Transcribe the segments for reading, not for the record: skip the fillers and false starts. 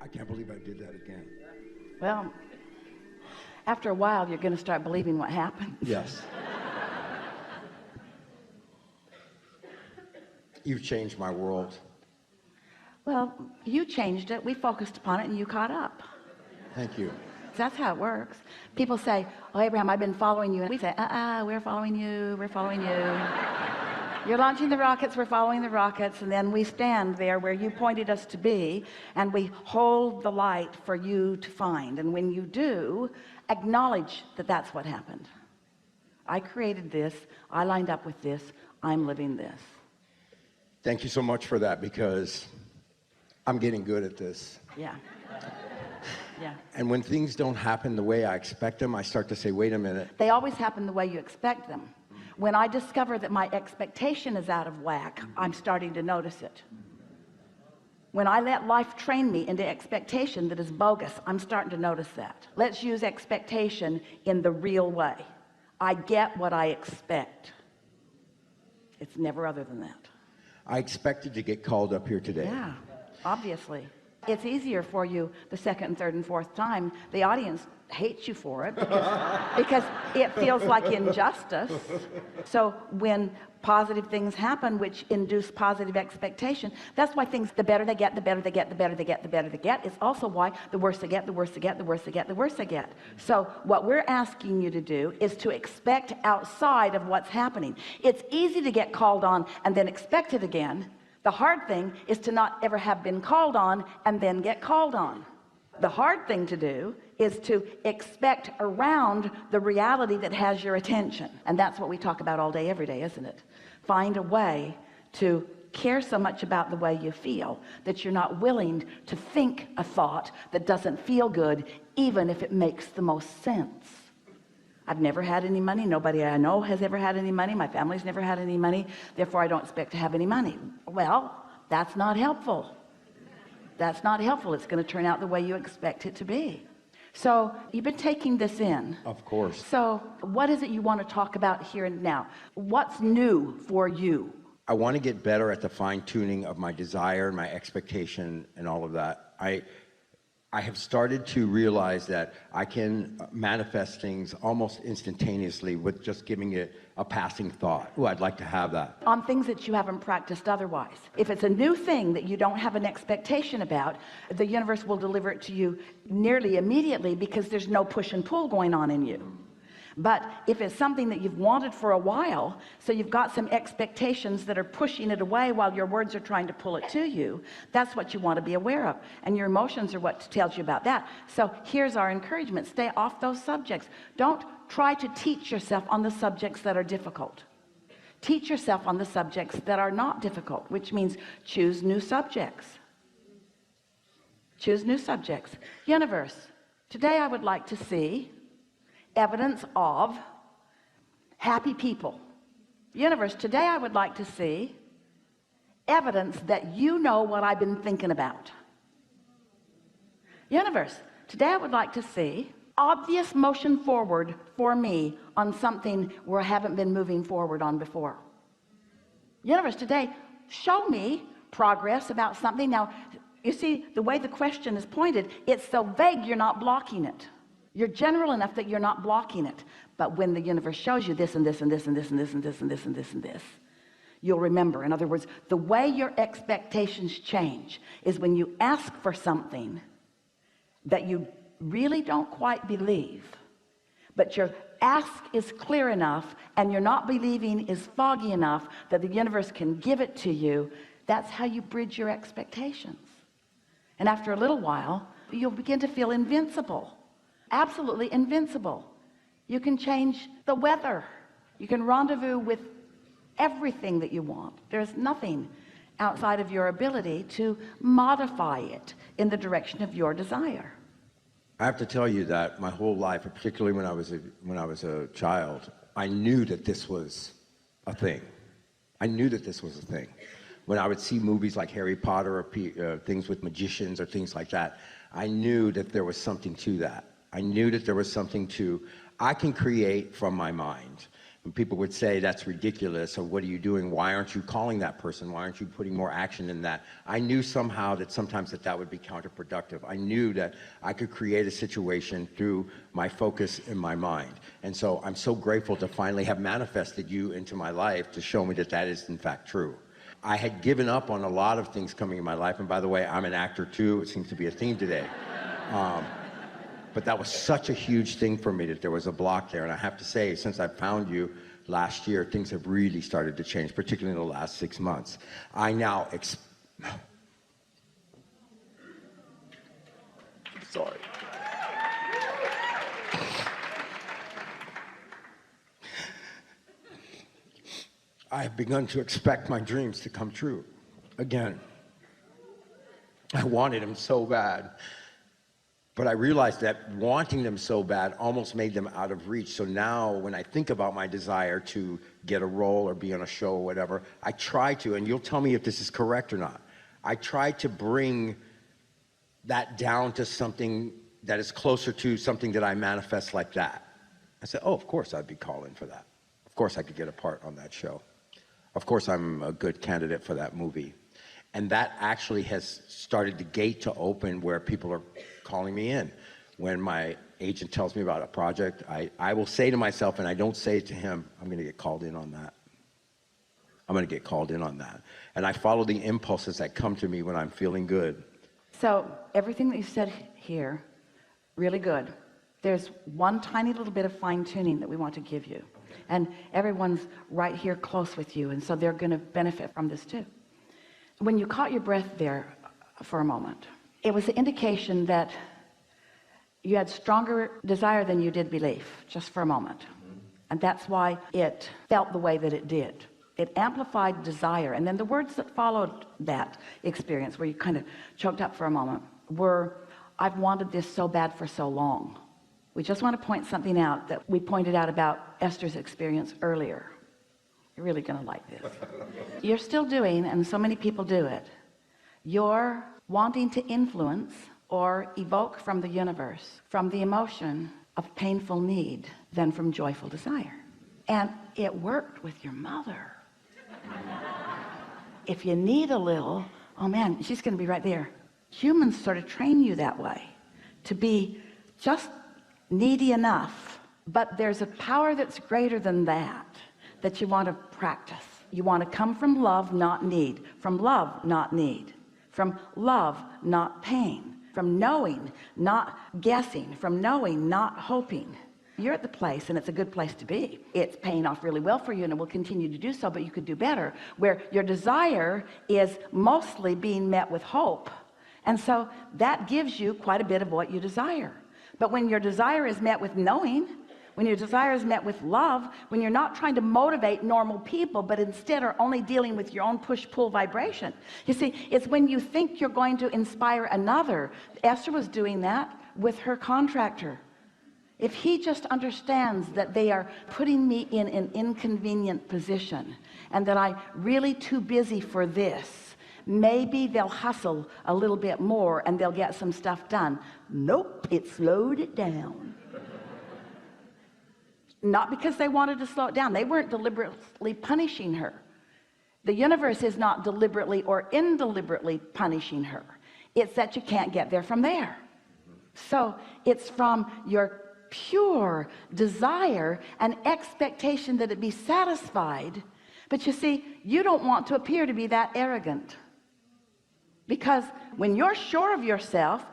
I can't believe I did that again. Well, after a while, you're going to start believing what happened. Yes. You've changed my world. Well, you changed it. We focused upon it and you caught up. Thank you. That's how it works. People say, oh, Abraham, I've been following you. And we say, we're following you. We're following you. You're launching the rockets. We're following the rockets. And then we stand there where you pointed us to be, and we hold the light for you to find. And when you do, acknowledge that that's what happened. I created this. I lined up with this. I'm living this. Thank you so much for that, because I'm getting good at this. Yeah. Yeah. And when things don't happen the way I expect them, I start to say, wait a minute. They always happen the way you expect them. When I discover that my expectation is out of whack, I'm starting to notice it. When I let life train me into expectation that is bogus, I'm starting to notice that. Let's use expectation in the real way. I get what I expect. It's never other than that. I expected to get called up here today. Yeah, obviously. It's easier for you the second and third and fourth time. The audience hates you for it because it feels like injustice. So when positive things happen which induce positive expectation, that's why things, the better they get, the better they get, the better they get, the better they get. It's also why the worse they get, the worse they get, the worse they get, the worse they get. So what we're asking you to do is to expect outside of what's happening. It's easy to get called on and then expect it again. The hard thing is to not ever have been called on and then get called on. The hard thing to do is to expect around the reality that has your attention. And that's what we talk about all day, every day, isn't it? Find a way to care so much about the way you feel that you're not willing to think a thought that doesn't feel good, even if it makes the most sense. I've never had any money. Nobody I know has ever had any money. My family's never had any money. Therefore, I don't expect to have any money. Well, that's not helpful. That's not helpful. It's going to turn out the way you expect it to be. So you've been taking this in. Of course. So what is it you want to talk about here and now? What's new for you? I want to get better at the fine-tuning of my desire and my expectation and all of that. I have started to realize that I can manifest things almost instantaneously with just giving it a passing thought. Oh, I'd like to have that. On things that you haven't practiced otherwise. If it's a new thing that you don't have an expectation about, the universe will deliver it to you nearly immediately because there's no push and pull going on in you. But if it's something that you've wanted for a while, so you've got some expectations that are pushing it away while your words are trying to pull it to you, that's what you want to be aware of. And your emotions are what tells you about that. So here's our encouragement. Stay off those subjects. Don't try to teach yourself on the subjects that are difficult. Teach yourself on the subjects that are not difficult, which means choose new subjects. Choose new subjects. Universe, today I would like to see evidence of happy people. Universe, today I would like to see evidence that you know what I've been thinking about. Universe, today I would like to see obvious motion forward for me on something where I haven't been moving forward on before. Universe, today show me progress about something. Now you see the way the question is pointed, it's so vague you're not blocking it. You're general enough that you're not blocking it. But when the universe shows you this and this and this and this and this and this and this and this and this, you'll remember. In other words, the way your expectations change is when you ask for something that you really don't quite believe, but your ask is clear enough and you're not believing is foggy enough that the universe can give it to you. That's how you bridge your expectations. And after a little while, you'll begin to feel invincible. Absolutely invincible. You can change the weather. You can rendezvous with everything that you want. There's nothing outside of your ability to modify it in the direction of your desire. I have to tell you that my whole life, particularly when I was a child, I knew that this was a thing. I knew that this was a thing. When I would see movies like Harry Potter or things with magicians or things like that, I knew that there was something to that. I knew that there was something to, I can create from my mind, And people would say, that's ridiculous, or what are you doing? Why aren't you calling that person? Why aren't you putting more action in that? I knew somehow that sometimes that would be counterproductive. I knew that I could create a situation through my focus in my mind. And so I'm so grateful to finally have manifested you into my life to show me that that is in fact true. I had given up on a lot of things coming in my life, and by the way, I'm an actor too. It seems to be a theme today. But that was such a huge thing for me, that there was a block there. And I have to say, since I found you last year, things have really started to change, particularly in the last 6 months. I now sorry. I have begun to expect my dreams to come true again. I wanted them so bad. But I realized that wanting them so bad almost made them out of reach. So now when I think about my desire to get a role or be on a show or whatever, I try to, and you'll tell me if this is correct or not, I try to bring that down to something that is closer to something that I manifest like that. I said, oh, of course I'd be calling for that. Of course I could get a part on that show. Of course I'm a good candidate for that movie. And that actually has started the gate to open where people are calling me in. When my agent tells me about a project, I will say to myself, and I don't say it to him, I'm going to get called in on that. I'm going to get called in on that. And I follow the impulses that come to me when I'm feeling good. So everything that you said here, really good. There's one tiny little bit of fine-tuning that we want to give you. And everyone's right here close with you, and so they're going to benefit from this too. When you caught your breath there for a moment, it was an indication that you had stronger desire than you did belief, just for a moment. And that's why it felt the way that it did. It amplified desire. And then the words that followed that experience, where you kind of choked up for a moment, were, I've wanted this so bad for so long. We just want to point something out that we pointed out about Esther's experience earlier. You're really going to like this. You're still doing, and so many people do it, you're wanting to influence or evoke from the universe, from the emotion of painful need than from joyful desire. And it worked with your mother. If you need a little, oh man, she's going to be right there. Humans sort of train you that way, to be just needy enough. But there's a power that's greater than that you want to practice. You want to come from love, not need. From love, not need. From love, not pain. From knowing, not guessing. From knowing, not hoping. You're at the place, and it's a good place to be. It's paying off really well for you, and it will continue to do so, but you could do better, where your desire is mostly being met with hope. And so that gives you quite a bit of what you desire. But when your desire is met with knowing, when your desire is met with love, when you're not trying to motivate normal people, but instead are only dealing with your own push-pull vibration. You see, it's when you think you're going to inspire another. Esther was doing that with her contractor. If he just understands that they are putting me in an inconvenient position and that I'm really too busy for this, maybe they'll hustle a little bit more and they'll get some stuff done. Nope, it slowed it down. Not because they wanted to slow it down. They weren't deliberately punishing her. The universe is not deliberately or indeliberately punishing her. It's that you can't get there from there. So it's from your pure desire and expectation that it be satisfied. But you see, you don't want to appear to be that arrogant. Because when you're sure of yourself,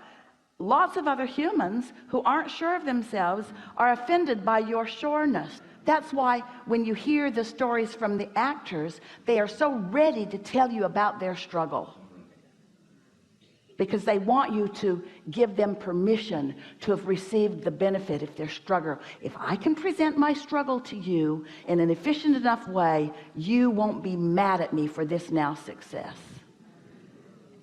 lots of other humans who aren't sure of themselves are offended by your sureness. That's why when you hear the stories from the actors, they are so ready to tell you about their struggle, because they want you to give them permission to have received the benefit if their struggle. If I can present my struggle to you in an efficient enough way, you won't be mad at me for this now success.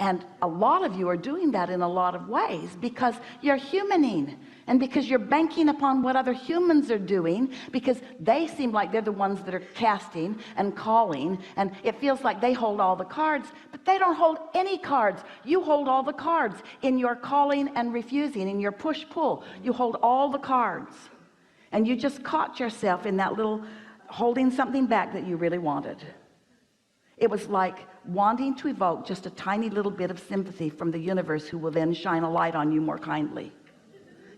And a lot of you are doing that in a lot of ways because you're humaning, and because you're banking upon what other humans are doing, because they seem like they're the ones that are casting and calling, and it feels like they hold all the cards, but they don't hold any cards. You hold all the cards in your calling and refusing, in your push-pull. You hold all the cards, and you just caught yourself in that little holding something back that you really wanted. It was like wanting to evoke just a tiny little bit of sympathy from the universe, who will then shine a light on you more kindly.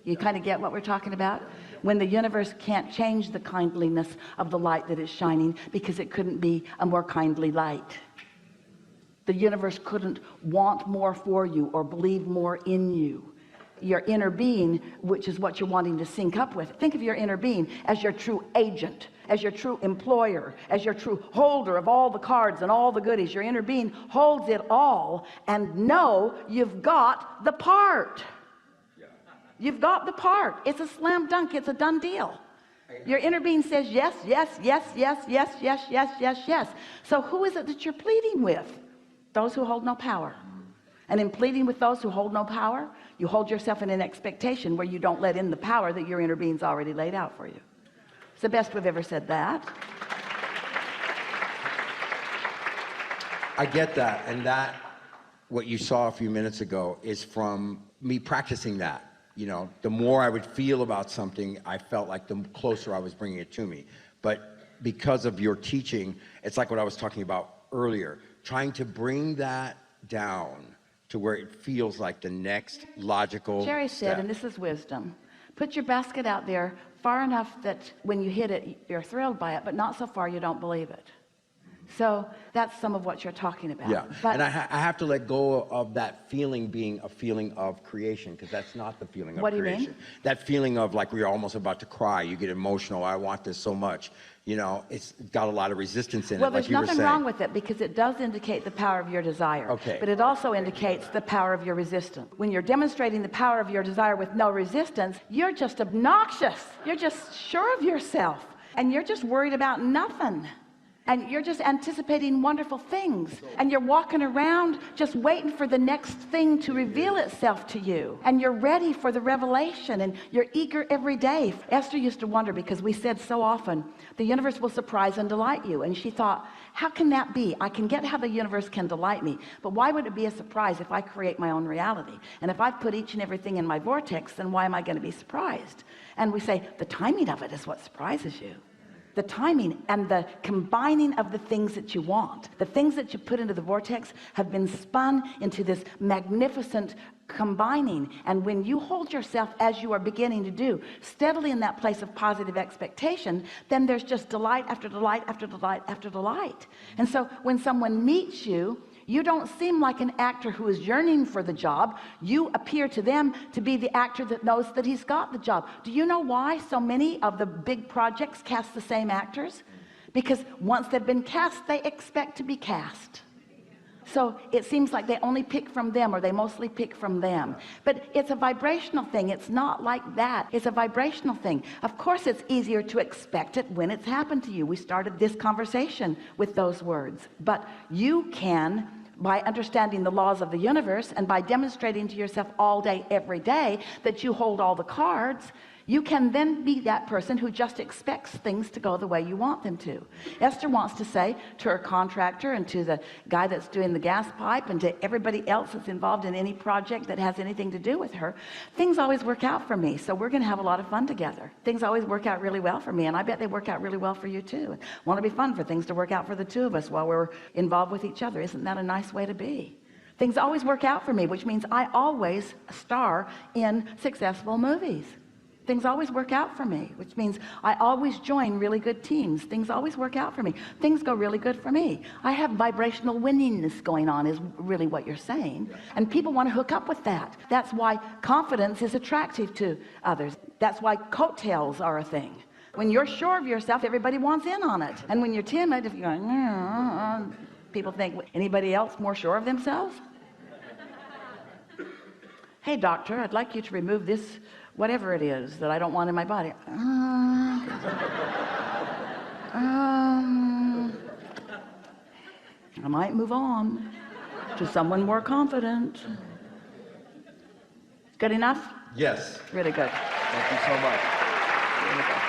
You kind of get what we're talking about? When the universe can't change the kindliness of the light that is shining, because it couldn't be a more kindly light. The universe couldn't want more for you or believe more in you. Your inner being, which is what you're wanting to sync up with. Think of your inner being as your true agent, as your true employer, as your true holder of all the cards and all the goodies. Your inner being holds it all, and know you've got the part. You've got the part. It's a slam dunk. It's a done deal. Your inner being says yes, yes, yes, yes, yes, yes, yes, yes, yes. So who is it that you're pleading with? Those who hold no power. And in pleading with those who hold no power, you hold yourself in an expectation where you don't let in the power that your inner being's already laid out for you. It's the best we've ever said that. I get that, and that, what you saw a few minutes ago, is from me practicing that. You know, the more I would feel about something, I felt like the closer I was bringing it to me. But because of your teaching, it's like what I was talking about earlier, trying to bring that down to where it feels like the next logical Jerry said, step. and this is wisdom, put your basket out there far enough that when you hit it, you're thrilled by it, but not so far you don't believe it. So that's some of what you're talking about. Yeah, but and I have to let go of that feeling being a feeling of creation, because that's not the feeling of What do you creation. mean? That feeling of like we're almost about to cry, you get emotional, I want this so much. You know, it's got a lot of resistance in well, it, like there's you were nothing saying. wrong with it, because it does indicate the power of your desire. Okay. But it also indicates the power of your resistance. When you're demonstrating the power of your desire with no resistance, you're just obnoxious. You're just sure of yourself, and you're just worried about nothing. And you're just anticipating wonderful things, and you're walking around just waiting for the next thing to reveal itself to you, and you're ready for the revelation, and you're eager every day. Esther used to wonder, because we said so often the universe will surprise and delight you, and she thought, how can that be? I can get how the universe can delight me, but why would it be a surprise if I create my own reality? And if I put each and everything in my vortex, then why am I going to be surprised? And we say the timing of it is what surprises you. The timing and the combining of the things that you want. The things that you put into the vortex have been spun into this magnificent combining. And when you hold yourself, as you are beginning to do, steadily in that place of positive expectation, then there's just delight after delight after delight after delight. And so when someone meets you, you don't seem like an actor who is yearning for the job. You appear to them to be the actor that knows that he's got the job. Do you know why so many of the big projects cast the same actors? Because once they've been cast, they expect to be cast. So it seems like they only pick from them, or they mostly pick from them. But it's a vibrational thing. It's not like that. It's a vibrational thing. Of course, it's easier to expect it when it's happened to you. We started this conversation with those words. But you can, by understanding the laws of the universe and by demonstrating to yourself all day, every day, that you hold all the cards, you can then be that person who just expects things to go the way you want them to. Esther wants to say to her contractor, and to the guy that's doing the gas pipe, and to everybody else that's involved in any project that has anything to do with her, things always work out for me, so we're going to have a lot of fun together. Things always work out really well for me, and I bet they work out really well for you too. Want to be fun for things to work out for the two of us while we're involved with each other. Isn't that a nice way to be? Things always work out for me, which means I always star in successful movies. Things always work out for me, which means I always join really good teams. Things always work out for me. Things go really good for me. I have vibrational winningness going on, is really what you're saying. And people want to hook up with that. That's why confidence is attractive to others. That's why coattails are a thing. When you're sure of yourself, everybody wants in on it. And when you're timid, if you're going, people think, anybody else more sure of themselves? Hey, doctor, I'd like you to remove this whatever it is that I don't want in my body. I might move on to someone more confident. Good enough? Yes. Really good. Thank you so much. Really good.